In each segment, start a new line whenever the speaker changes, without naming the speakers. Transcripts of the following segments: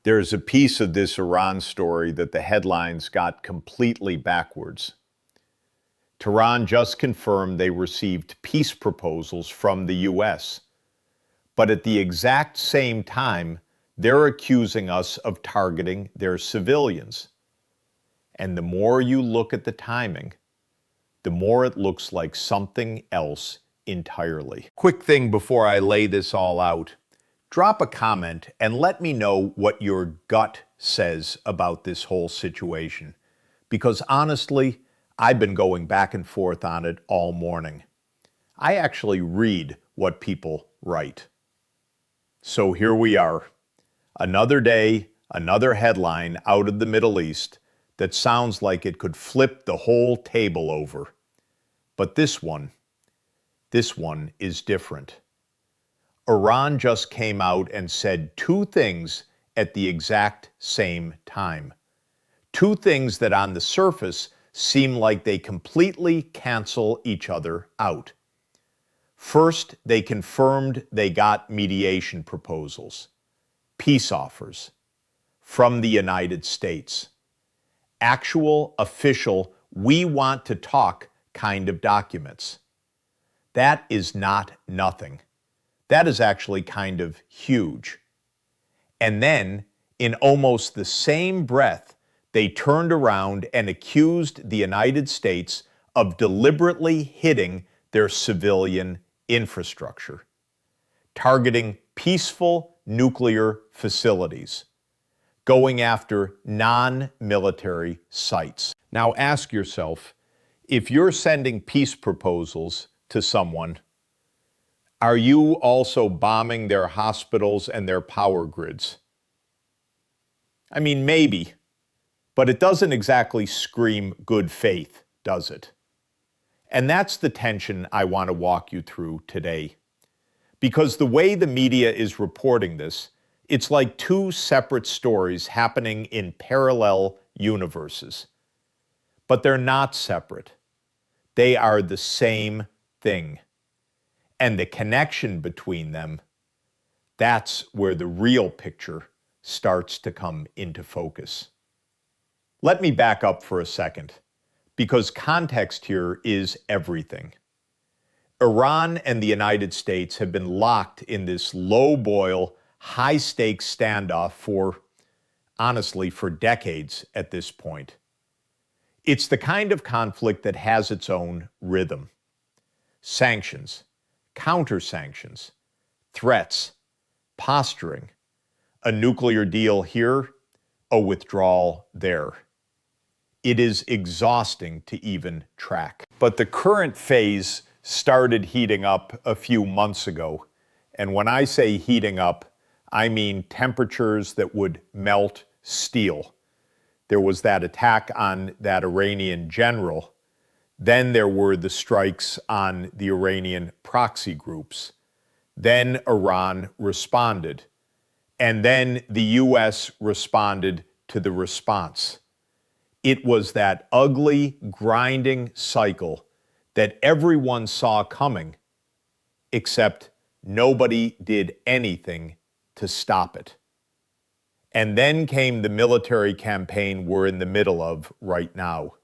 There's a piece of this Iran story that the headlines got completely backwards. Tehran just confirmed they received peace proposals from the U.S., but at the exact same time, they're accusing us of targeting their civilians. And the more you look at the timing, the more it looks like something else entirely. Quick thing before I lay this all out. Drop a comment and let me know what your gut says about this whole situation. Because honestly, I've been going back and forth on it all morning. I actually read what people write. So here we are. Another day, another headline out of the Middle East that sounds like it could flip the whole table over. But this one is different. Iran just came out and said two things at the exact same time. Two things that on the surface seem like they completely cancel each other out. First, they confirmed they got mediation proposals, peace offers, from the United States. Actual, official, we want to talk kind of documents. That is not nothing. That is actually kind of huge. And then, in almost the same breath, they turned around and accused the United States of deliberately hitting their civilian infrastructure, targeting peaceful nuclear facilities, going after non-military sites. Now ask yourself, if you're sending peace proposals to someone, are you also bombing their hospitals and their power grids? I mean, maybe, but it doesn't exactly scream good faith, does it? And that's the tension I want to walk you through today. Because the way the media is reporting this, it's like two separate stories happening in parallel universes. But they're not separate. They are the same thing. And the connection between them, that's where the real picture starts to come into focus. Let me back up for a second, because context here is everything. Iran and the United States have been locked in this low-boil, high-stakes standoff honestly, for decades at this point. It's the kind of conflict that has its own rhythm. Sanctions, counter-sanctions, threats, posturing, a nuclear deal here, a withdrawal there. It is exhausting to even track. But the current phase started heating up a few months ago. And when I say heating up, I mean temperatures that would melt steel. There was that attack on that Iranian general. Then there were the strikes on the Iranian proxy groups. Then Iran responded. And then the U.S. responded to the response. It was that ugly, grinding cycle that everyone saw coming, except nobody did anything to stop it. And then came the military campaign we're in the middle of right now.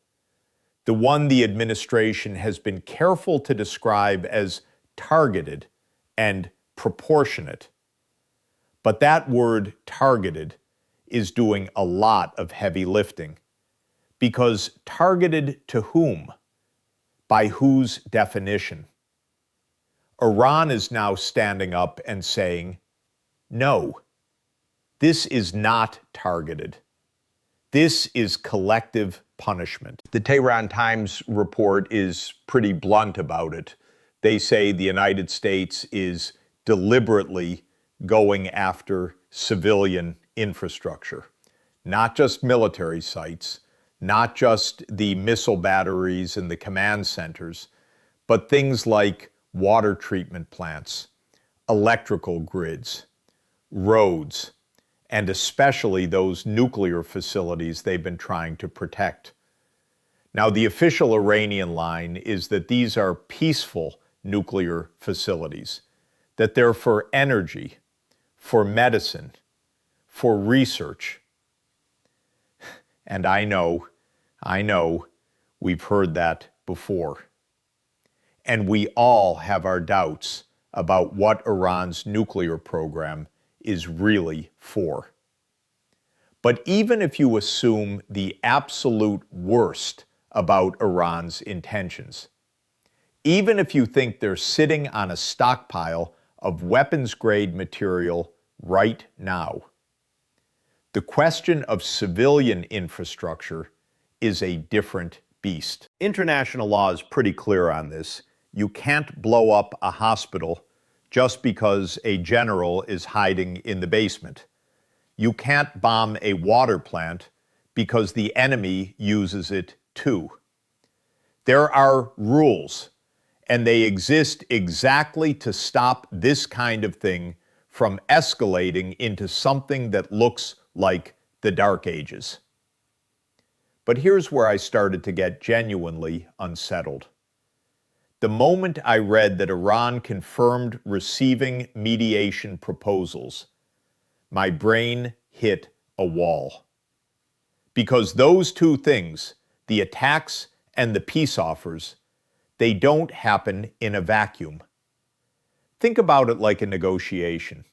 The one the administration has been careful to describe as targeted and proportionate. But that word targeted is doing a lot of heavy lifting. Because targeted to whom? By whose definition? Iran is now standing up and saying, no, this is not targeted. This is collective punishment. The Tehran Times report is pretty blunt about it. They say the United States is deliberately going after civilian infrastructure, not just military sites, not just the missile batteries and the command centers, but things like water treatment plants, electrical grids, roads, and especially those nuclear facilities they've been trying to protect. Now, the official Iranian line is that these are peaceful nuclear facilities, that they're for energy, for medicine, for research. And I know, we've heard that before. And we all have our doubts about what Iran's nuclear program is really for. But even if you assume the absolute worst about Iran's intentions, even if you think they're sitting on a stockpile of weapons-grade material right now, the question of civilian infrastructure is a different beast. International law is pretty clear on this. You can't blow up a hospital just because a general is hiding in the basement. You can't bomb a water plant because the enemy uses it too. There are rules, and they exist exactly to stop this kind of thing from escalating into something that looks like the Dark Ages. But here's where I started to get genuinely unsettled. The moment I read that Iran confirmed receiving mediation proposals, my brain hit a wall. Because those two things, the attacks and the peace offers, they don't happen in a vacuum. Think about it like a negotiation.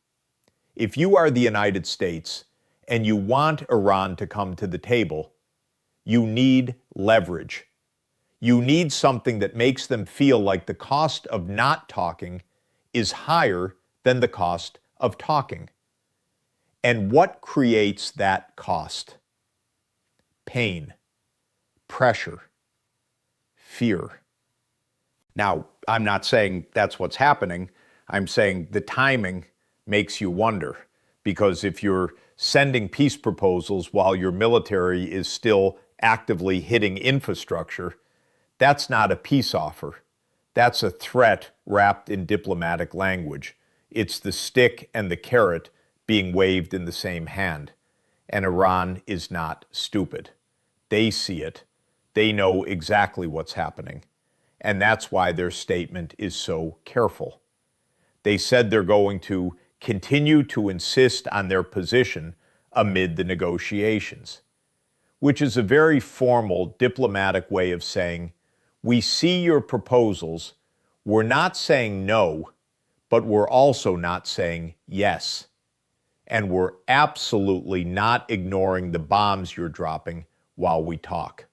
If you are the United States and you want Iran to come to the table, you need leverage. You need something that makes them feel like the cost of not talking is higher than the cost of talking. And what creates that cost? Pain, pressure, fear. Now, I'm not saying that's what's happening. I'm saying the timing makes you wonder. Because if you're sending peace proposals while your military is still actively hitting infrastructure, that's not a peace offer. That's a threat wrapped in diplomatic language. It's the stick and the carrot being waved in the same hand. And Iran is not stupid. They see it. They know exactly what's happening. And that's why their statement is so careful. They said they're going to continue to insist on their position amid the negotiations, which is a very formal diplomatic way of saying, we see your proposals, we're not saying no, but we're also not saying yes. And we're absolutely not ignoring the bombs you're dropping while we talk.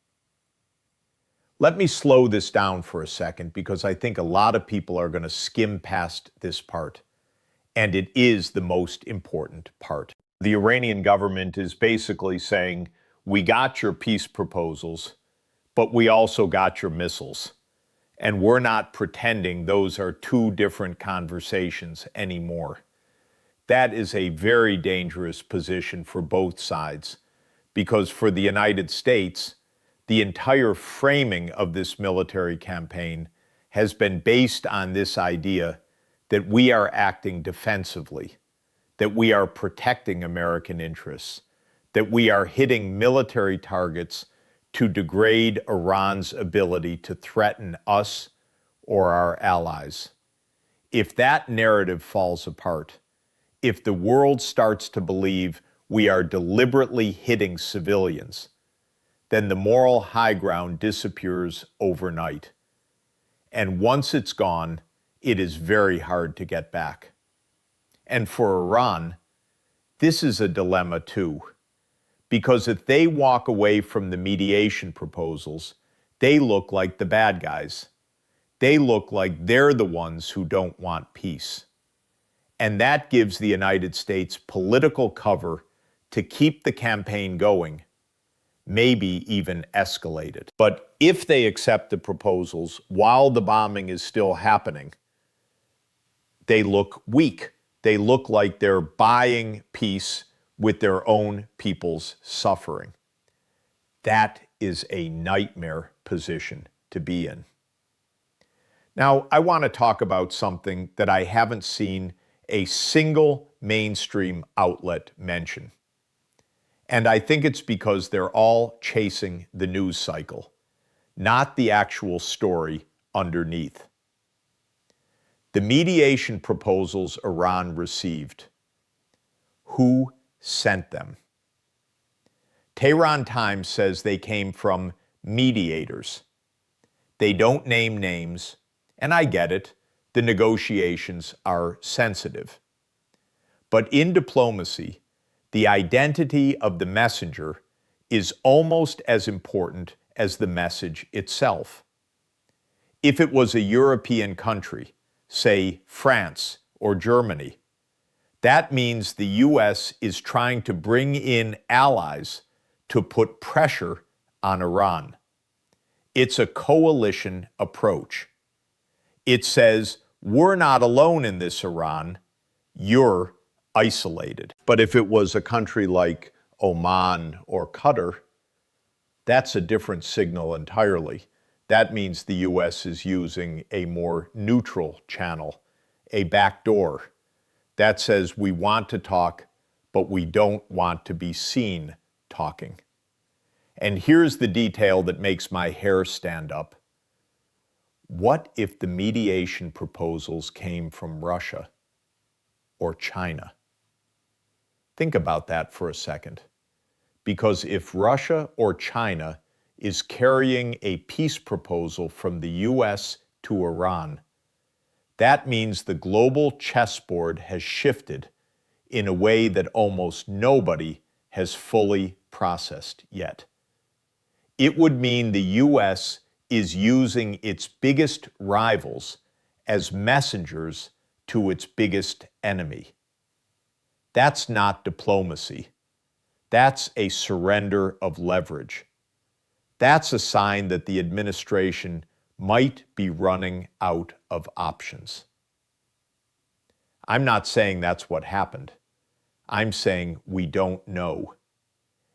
Let me slow this down for a second because I think a lot of people are going to skim past this part. And it is the most important part. The Iranian government is basically saying, we got your peace proposals, but we also got your missiles. And we're not pretending those are two different conversations anymore. That is a very dangerous position for both sides, because for the United States, the entire framing of this military campaign has been based on this idea that we are acting defensively, that we are protecting American interests, that we are hitting military targets to degrade Iran's ability to threaten us or our allies. If that narrative falls apart, if the world starts to believe we are deliberately hitting civilians, then the moral high ground disappears overnight. And once it's gone, it is very hard to get back. And for Iran, this is a dilemma too, because if they walk away from the mediation proposals, they look like the bad guys. They look like they're the ones who don't want peace. And that gives the United States political cover to keep the campaign going, maybe even escalate it. But if they accept the proposals while the bombing is still happening, they look weak. They look like they're buying peace with their own people's suffering. That is a nightmare position to be in. Now, I want to talk about something that I haven't seen a single mainstream outlet mention. And I think it's because they're all chasing the news cycle, not the actual story underneath. The mediation proposals Iran received. Who sent them. Tehran Times says they came from mediators. They don't name names, and I get it, the negotiations are sensitive. But in diplomacy, the identity of the messenger is almost as important as the message itself. If it was a European country, say France or Germany, that means the U.S. is trying to bring in allies to put pressure on Iran. It's a coalition approach. It says, we're not alone in this, Iran. You're isolated. But if it was a country like Oman or Qatar, that's a different signal entirely. That means the U.S. is using a more neutral channel, a backdoor. That says we want to talk, but we don't want to be seen talking. And here's the detail that makes my hair stand up. What if the mediation proposals came from Russia or China? Think about that for a second. Because if Russia or China is carrying a peace proposal from the U.S. to Iran, that means the global chessboard has shifted in a way that almost nobody has fully processed yet. It would mean the U.S. is using its biggest rivals as messengers to its biggest enemy. That's not diplomacy. That's a surrender of leverage. That's a sign that the administration might be running out of options. I'm not saying that's what happened. I'm saying we don't know.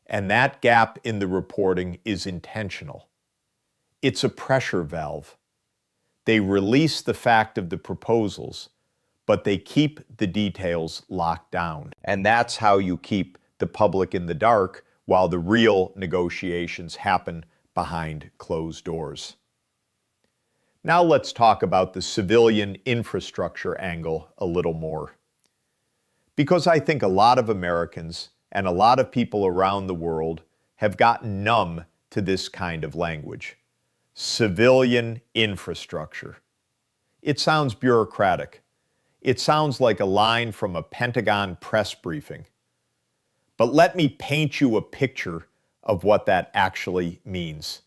And that gap in the reporting is intentional. It's a pressure valve. They release the fact of the proposals, but they keep the details locked down. And that's how you keep the public in the dark while the real negotiations happen behind closed doors. Now let's talk about the civilian infrastructure angle a little more. Because I think a lot of Americans and a lot of people around the world have gotten numb to this kind of language. Civilian infrastructure. It sounds bureaucratic. It sounds like a line from a Pentagon press briefing. But let me paint you a picture of what that actually means.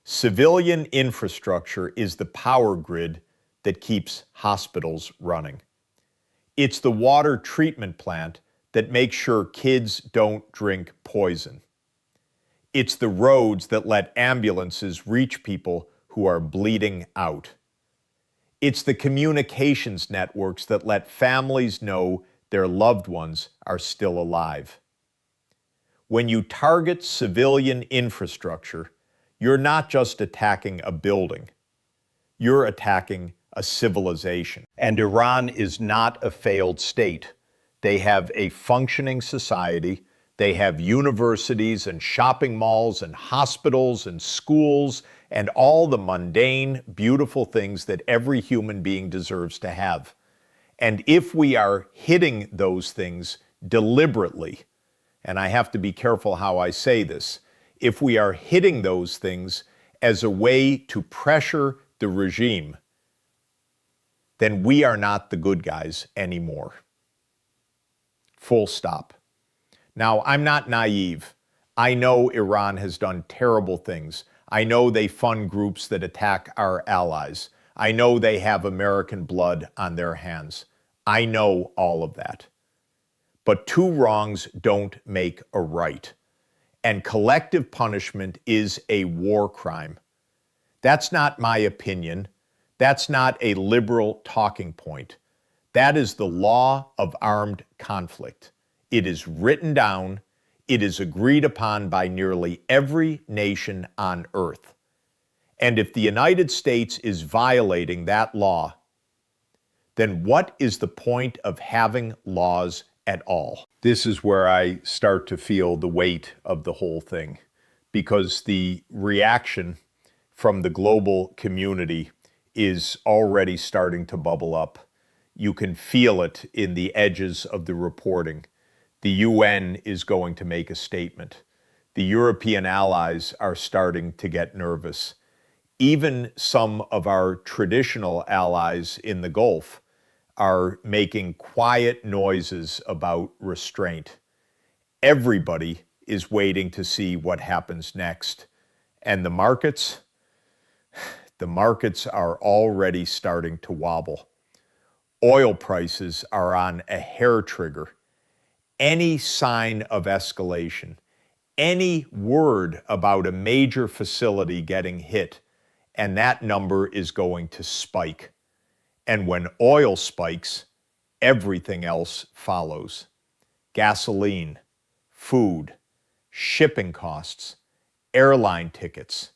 Civilian infrastructure is the power grid that keeps hospitals running. It's the water treatment plant that makes sure kids don't drink poison. It's the roads that let ambulances reach people who are bleeding out. It's the communications networks that let families know their loved ones are still alive. When you target civilian infrastructure, you're not just attacking a building. You're attacking a civilization. And Iran is not a failed state. They have a functioning society. They have universities and shopping malls and hospitals and schools and all the mundane, beautiful things that every human being deserves to have. And if we are hitting those things deliberately, and I have to be careful how I say this, if we are hitting those things as a way to pressure the regime, then we are not the good guys anymore. Full stop. Now, I'm not naive. I know Iran has done terrible things. I know they fund groups that attack our allies. I know they have American blood on their hands. I know all of that. But two wrongs don't make a right. And collective punishment is a war crime. That's not my opinion. That's not a liberal talking point. That is the law of armed conflict. It is written down. It is agreed upon by nearly every nation on earth. And if the United States is violating that law, then what is the point of having laws at all? This is where I start to feel the weight of the whole thing, because the reaction from the global community is already starting to bubble up. You can feel it in the edges of the reporting. The UN is going to make a statement. The European allies are starting to get nervous. Even some of our traditional allies in the Gulf are making quiet noises about restraint. Everybody is waiting to see what happens next. And the markets are already starting to wobble. Oil prices are on a hair trigger. Any sign of escalation, any word about a major facility getting hit, and that number is going to spike. And when oil spikes, everything else follows. Gasoline, food, shipping costs, airline tickets,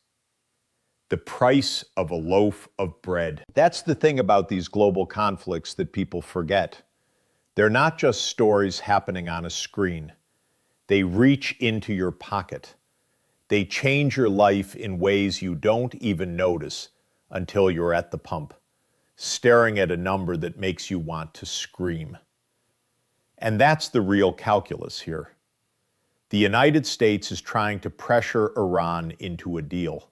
the price of a loaf of bread. That's the thing about these global conflicts that people forget. They're not just stories happening on a screen. They reach into your pocket. They change your life in ways you don't even notice until you're at the pump, staring at a number that makes you want to scream. And that's the real calculus here. The United States is trying to pressure Iran into a deal.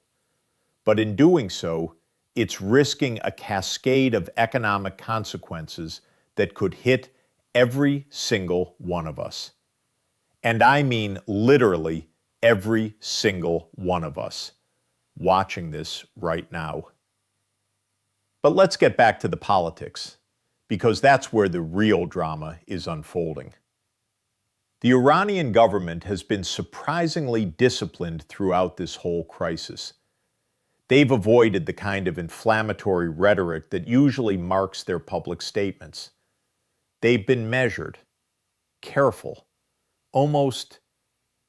But in doing so, it's risking a cascade of economic consequences that could hit every single one of us. And I mean literally every single one of us watching this right now. But let's get back to the politics, because that's where the real drama is unfolding. The Iranian government has been surprisingly disciplined throughout this whole crisis. They've avoided the kind of inflammatory rhetoric that usually marks their public statements. They've been measured, careful, almost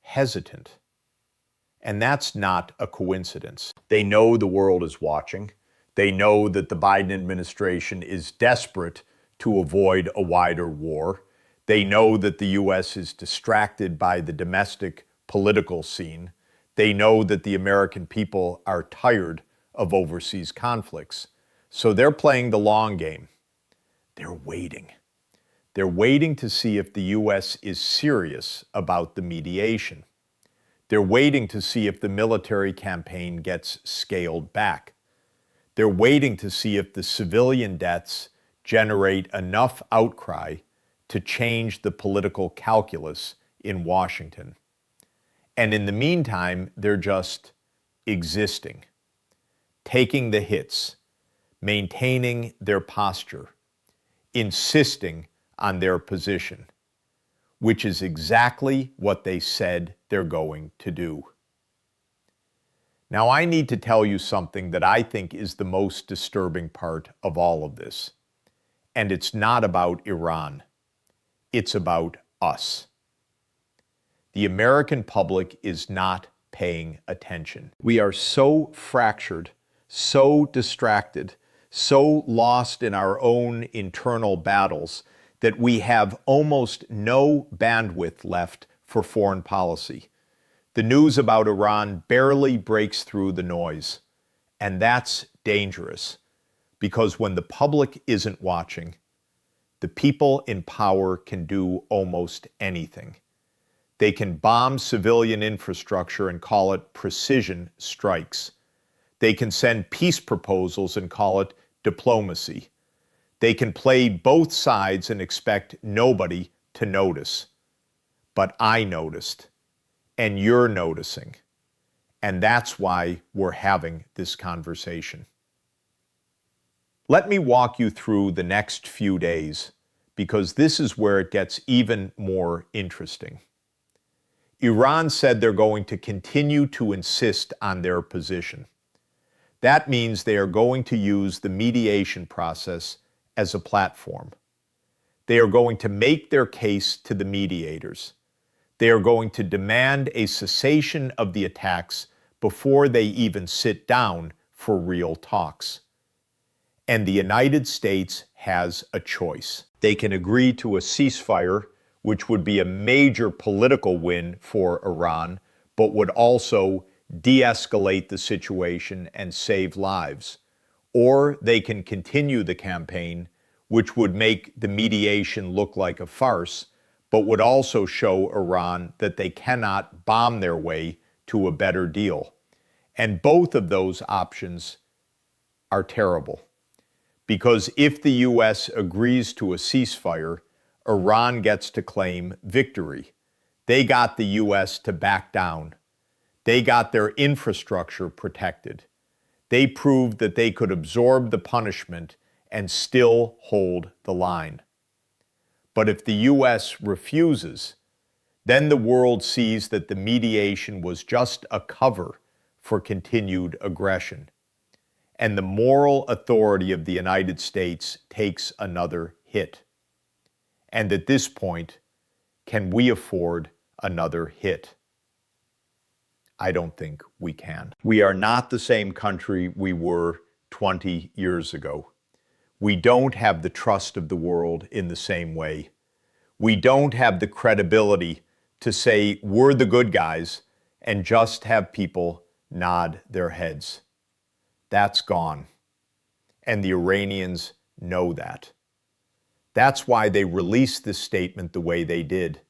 hesitant. And that's not a coincidence. They know the world is watching. They know that the Biden administration is desperate to avoid a wider war. They know that the U.S. is distracted by the domestic political scene. They know that the American people are tired of overseas conflicts. So they're playing the long game. They're waiting. They're waiting to see if the U.S. is serious about the mediation. They're waiting to see if the military campaign gets scaled back. They're waiting to see if the civilian deaths generate enough outcry to change the political calculus in Washington. And in the meantime, they're just existing, taking the hits, maintaining their posture, insisting on their position, which is exactly what they said they're going to do. Now, I need to tell you something that I think is the most disturbing part of all of this. And it's not about Iran. It's about us. The American public is not paying attention. We are so fractured, so distracted, so lost in our own internal battles that we have almost no bandwidth left for foreign policy. The news about Iran barely breaks through the noise. And that's dangerous, because when the public isn't watching, the people in power can do almost anything. They can bomb civilian infrastructure and call it precision strikes. They can send peace proposals and call it diplomacy. They can play both sides and expect nobody to notice. But I noticed, and you're noticing. And that's why we're having this conversation. Let me walk you through the next few days, because this is where it gets even more interesting. Iran said they're going to continue to insist on their position. That means they are going to use the mediation process as a platform. They are going to make their case to the mediators. They are going to demand a cessation of the attacks before they even sit down for real talks. And the United States has a choice. They can agree to a ceasefire, which would be a major political win for Iran, but would also de-escalate the situation and save lives. Or they can continue the campaign, which would make the mediation look like a farce, but would also show Iran that they cannot bomb their way to a better deal. And both of those options are terrible. Because if the U.S. agrees to a ceasefire, Iran gets to claim victory. They got the U.S. to back down. They got their infrastructure protected. They proved that they could absorb the punishment and still hold the line. But if the U.S. refuses, then the world sees that the mediation was just a cover for continued aggression. And the moral authority of the United States takes another hit. And at this point, can we afford another hit? I don't think we can. We are not the same country we were 20 years ago. We don't have the trust of the world in the same way. We don't have the credibility to say we're the good guys and just have people nod their heads. That's gone. And the Iranians know that. That's why they released this statement the way they did.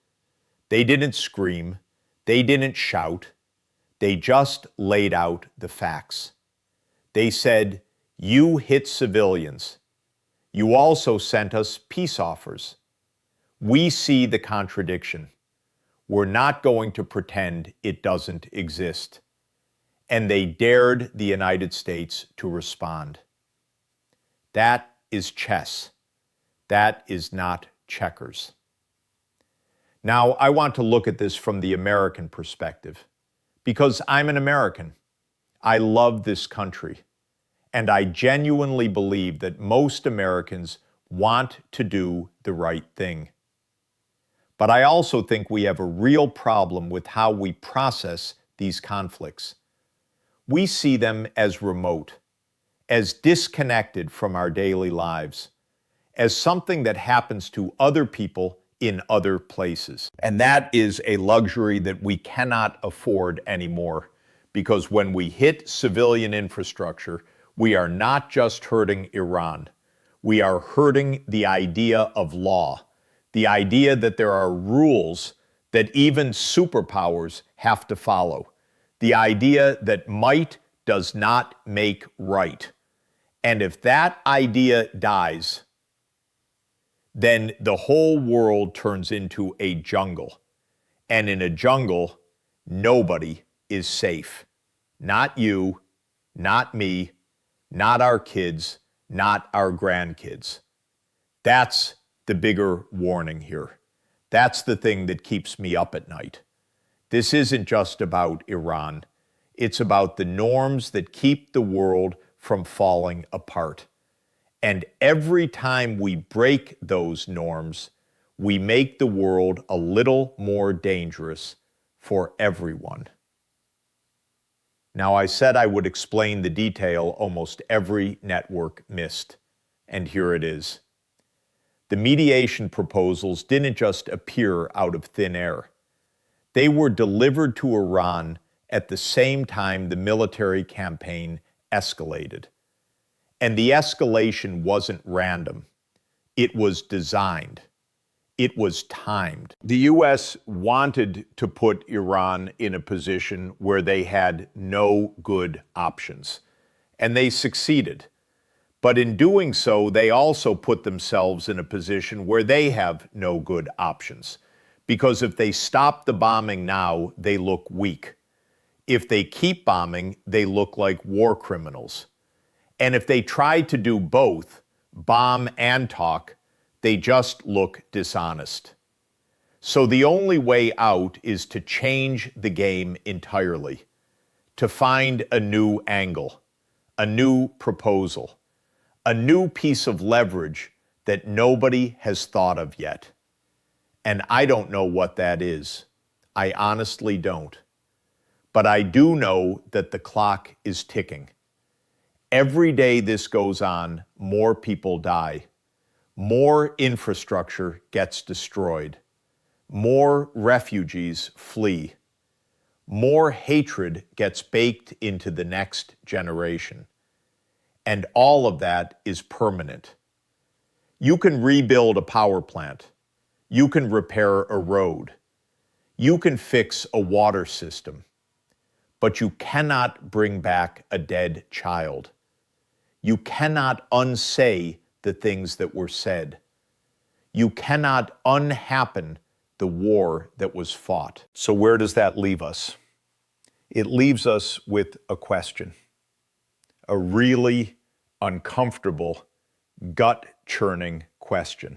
They didn't scream. They didn't shout. They just laid out the facts. They said, you hit civilians. You also sent us peace offers. We see the contradiction. We're not going to pretend it doesn't exist. And they dared the United States to respond. That is chess. That is not checkers. Now, I want to look at this from the American perspective, because I'm an American. I love this country. And I genuinely believe that most Americans want to do the right thing. But I also think we have a real problem with how we process these conflicts. We see them as remote, as disconnected from our daily lives, as something that happens to other people in other places. And that is a luxury that we cannot afford anymore, because when we hit civilian infrastructure, we are not just hurting Iran. We are hurting the idea of law, the idea that there are rules that even superpowers have to follow, the idea that might does not make right. And if that idea dies, then the whole world turns into a jungle. And in a jungle, nobody is safe. Not you, not me, not our kids, not our grandkids. That's the bigger warning here. That's the thing that keeps me up at night. This isn't just about Iran. It's about the norms that keep the world from falling apart. And every time we break those norms, we make the world a little more dangerous for everyone. Now, I said I would explain the detail almost every network missed, and here it is. The mediation proposals didn't just appear out of thin air. They were delivered to Iran at the same time the military campaign escalated. And the escalation wasn't random. It was designed. It was timed. The U.S. wanted to put Iran in a position where they had no good options, and they succeeded. But in doing so, they also put themselves in a position where they have no good options. Because if they stop the bombing now, they look weak. If they keep bombing, they look like war criminals. And if they try to do both, bomb and talk, they just look dishonest. So the only way out is to change the game entirely, to find a new angle, a new proposal, a new piece of leverage that nobody has thought of yet. And I don't know what that is. I honestly don't. But I do know that the clock is ticking. Every day this goes on, more people die. More infrastructure gets destroyed. More refugees flee. More hatred gets baked into the next generation. And all of that is permanent. You can rebuild a power plant. You can repair a road. You can fix a water system. But you cannot bring back a dead child. You cannot unsay the things that were said. You cannot unhappen the war that was fought. So where does that leave us? It leaves us with a question, a really uncomfortable, gut-churning question.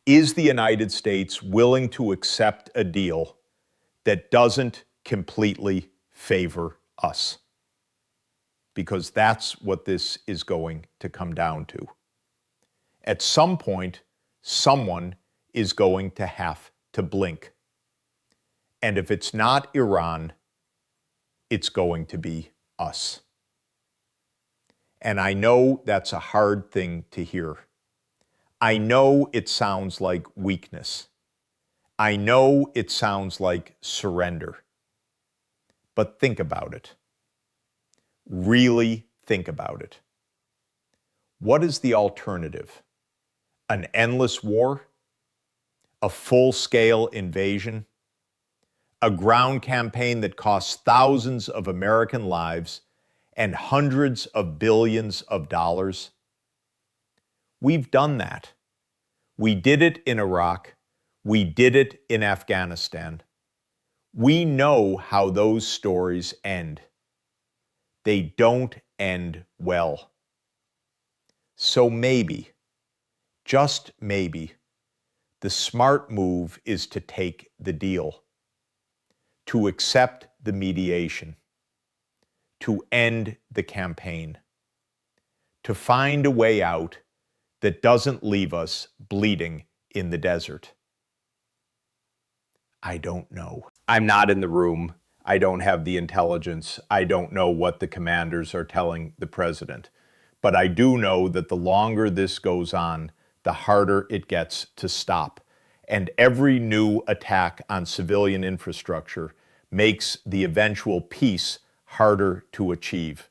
Is the United States willing to accept a deal that doesn't completely favor us? Because that's what this is going to come down to. At some point, someone is going to have to blink. And if it's not Iran, it's going to be us. And I know that's a hard thing to hear. I know it sounds like weakness. I know it sounds like surrender. But think about it. Really think about it. What is the alternative? An endless war? A full-scale invasion? A ground campaign that costs thousands of American lives and hundreds of billions of dollars? We've done that. We did it in Iraq. We did it in Afghanistan. We know how those stories end. They don't end well. So maybe, just maybe, the smart move is to take the deal, to accept the mediation, to end the campaign, to find a way out that doesn't leave us bleeding in the desert. I don't know. I'm not in the room. I don't have the intelligence. I don't know what the commanders are telling the president. But I do know that the longer this goes on, the harder it gets to stop. And every new attack on civilian infrastructure makes the eventual peace harder to achieve.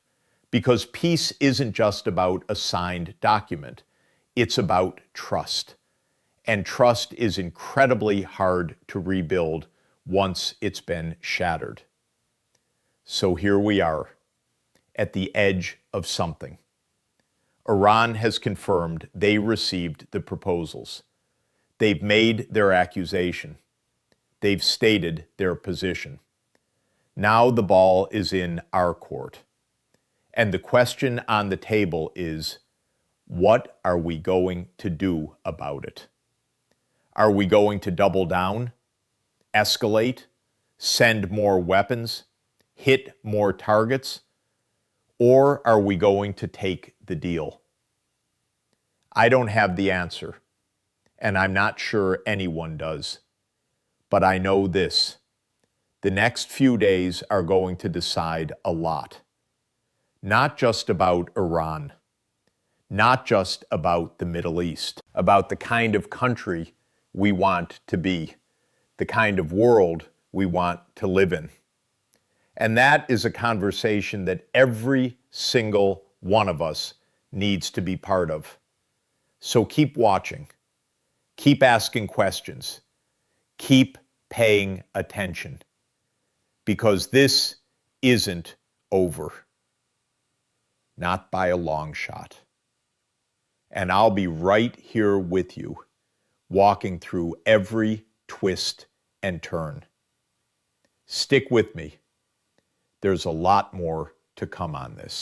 Because peace isn't just about a signed document. It's about trust. And trust is incredibly hard to rebuild once it's been shattered. So here we are, at the edge of something. Iran has confirmed they received the proposals. They've made their accusation. They've stated their position. Now the ball is in our court. And the question on the table is, what are we going to do about it? Are we going to double down, escalate, send more weapons, hit more targets, or are we going to take the deal? I don't have the answer, and I'm not sure anyone does. But I know this: the next few days are going to decide a lot. Not just about Iran, not just about the Middle East, about the kind of country we want to be, the kind of world we want to live in. And that is a conversation that every single one of us needs to be part of. So keep watching, keep asking questions, keep paying attention, because this isn't over. Not by a long shot. And I'll be right here with you, walking through every twist and turn. Stick with me. There's a lot more to come on this.